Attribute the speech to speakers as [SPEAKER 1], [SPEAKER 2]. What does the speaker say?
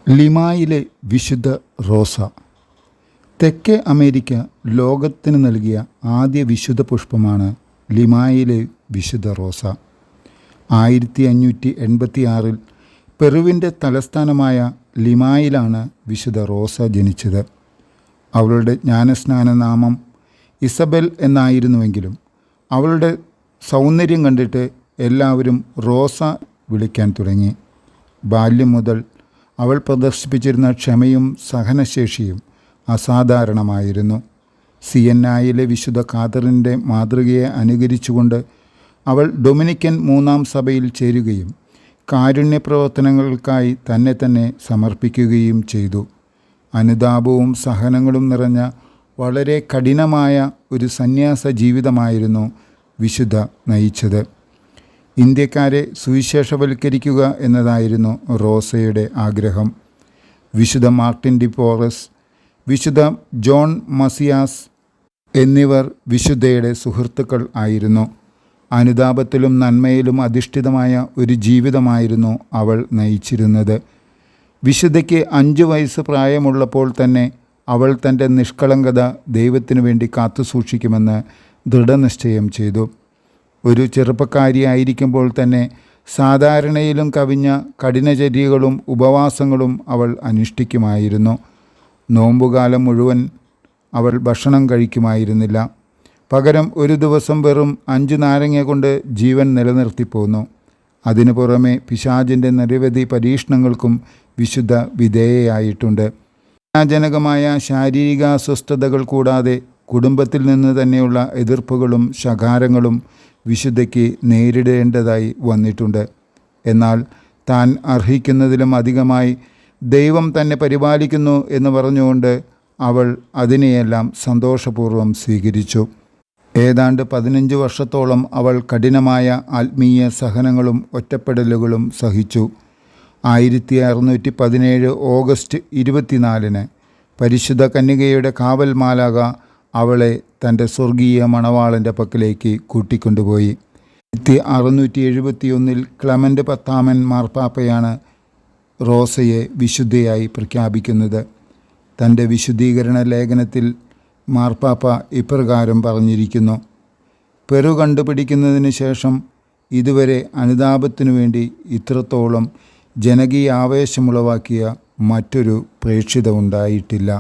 [SPEAKER 1] ലിമായിലെ വിശുദ്ധ റോസ. തെക്കേ അമേരിക്ക ലോകത്തിന് നൽകിയ ആദ്യ വിശുദ്ധ പുഷ്പമാണ് ലിമായിലെ വിശുദ്ധ റോസ. 1586 പെറുവിൻ്റെ തലസ്ഥാനമായ ലിമായിലാണ് വിശുദ്ധ റോസ ജനിച്ചത്. അവളുടെ ജ്ഞാനസ്നാന നാമം ഇസബെൽ എന്നായിരുന്നുവെങ്കിലും അവളുടെ സൗന്ദര്യം കണ്ടിട്ട് എല്ലാവരും റോസ വിളിക്കാൻ തുടങ്ങി. ബാല്യം മുതൽ അവൾ പ്രദർശിപ്പിച്ചിരുന്ന ക്ഷമയും സഹനശേഷിയും അസാധാരണമായിരുന്നു. സിയന്നായിലെ വിശുദ്ധ കാതറിൻ്റെ മാതൃകയെ അനുകരിച്ചുകൊണ്ട് അവൾ ഡൊമിനിക്കൻ മൂന്നാം സഭയിൽ ചേരുകയും കാരുണ്യപ്രവർത്തനങ്ങൾക്കായി തന്നെ സമർപ്പിക്കുകയും ചെയ്തു. അനുതാപവും സഹനങ്ങളും നിറഞ്ഞ വളരെ കഠിനമായ ഒരു സന്യാസ ജീവിതമായിരുന്നു വിശുദ്ധ നയിച്ചത്. ഇന്ത്യക്കാരെ സുവിശേഷവൽക്കരിക്കുക എന്നതായിരുന്നു റോസയുടെ ആഗ്രഹം. വിശുദ്ധ മാർട്ടിൻ ഡി പോറസ്, വിശുദ്ധ ജോൺ മസിയാസ് എന്നിവർ വിശുദ്ധയുടെ സുഹൃത്തുക്കൾ ആയിരുന്നു. അനുതാപത്തിലും നന്മയിലും അധിഷ്ഠിതമായ ഒരു ജീവിതമായിരുന്നു അവൾ നയിച്ചിരുന്നത്. വിശുദ്ധയ്ക്ക് 5 വയസ്സ് പ്രായമുള്ളപ്പോൾ തന്നെ അവൾ തൻ്റെ നിഷ്കളങ്കത ദൈവത്തിനു വേണ്ടി കാത്തുസൂക്ഷിക്കുമെന്ന് ദൃഢനിശ്ചയം ചെയ്തു. ഒരു ചെറുപ്പക്കാരിയായിരിക്കുമ്പോൾ തന്നെ സാധാരണയിലും കവിഞ്ഞ കഠിനചര്യകളും ഉപവാസങ്ങളും അവൾ അനുഷ്ഠിക്കുമായിരുന്നു. നോമ്പുകാലം മുഴുവൻ അവൾ ഭക്ഷണം കഴിക്കുമായിരുന്നില്ല. പകരം ഒരു ദിവസം വെറും 5 നാരങ്ങ കൊണ്ട് ജീവൻ നിലനിർത്തിപ്പോന്നു. അതിനു പുറമെ പിശാചിൻ്റെ നിരവധി പരീക്ഷണങ്ങൾക്കും വിശുദ്ധ വിധേയയായിട്ടുണ്ട്. വേദനാജനകമായ ശാരീരിക അസ്വസ്ഥതകൾ കൂടാതെ കുടുംബത്തിൽ നിന്ന് തന്നെയുള്ള എതിർപ്പുകളും ശകാരങ്ങളും വിശുദ്ധയ്ക്ക് നേരിടേണ്ടതായി വന്നിട്ടുണ്ട്. എന്നാൽ താൻ അർഹിക്കുന്നതിലും അധികമായി ദൈവം തന്നെ പരിപാലിക്കുന്നു എന്ന് പറഞ്ഞുകൊണ്ട് അവൾ അതിനെയെല്ലാം സന്തോഷപൂർവ്വം സ്വീകരിച്ചു. ഏതാണ്ട് 15 വർഷത്തോളം അവൾ കഠിനമായ ആത്മീയ സഹനങ്ങളും ഒറ്റപ്പെടലുകളും സഹിച്ചു. 1617 ഓഗസ്റ്റ് 24 പരിശുദ്ധ കന്യകയുടെ കാവൽ മാലാഖ അവളെ തൻ്റെ സ്വർഗീയ മണവാളൻ്റെ പക്കലേക്ക് കൂട്ടിക്കൊണ്ടുപോയി. 1671 ക്ലെമൻ്റ് 10 മാർപ്പാപ്പയാണ് റോസയെ വിശുദ്ധയായി പ്രഖ്യാപിക്കുന്നത്. തൻ്റെ വിശുദ്ധീകരണ ലേഖനത്തിൽ മാർപ്പാപ്പ ഇപ്രകാരം പറഞ്ഞിരിക്കുന്നു: പെറു കണ്ടുപിടിക്കുന്നതിന് ശേഷം ഇതുവരെ അനുതാപത്തിനു വേണ്ടി ഇത്രത്തോളം ജനകീയ ആവേശമുളവാക്കിയ മറ്റൊരു പ്രേക്ഷിത ഉണ്ടായിട്ടില്ല.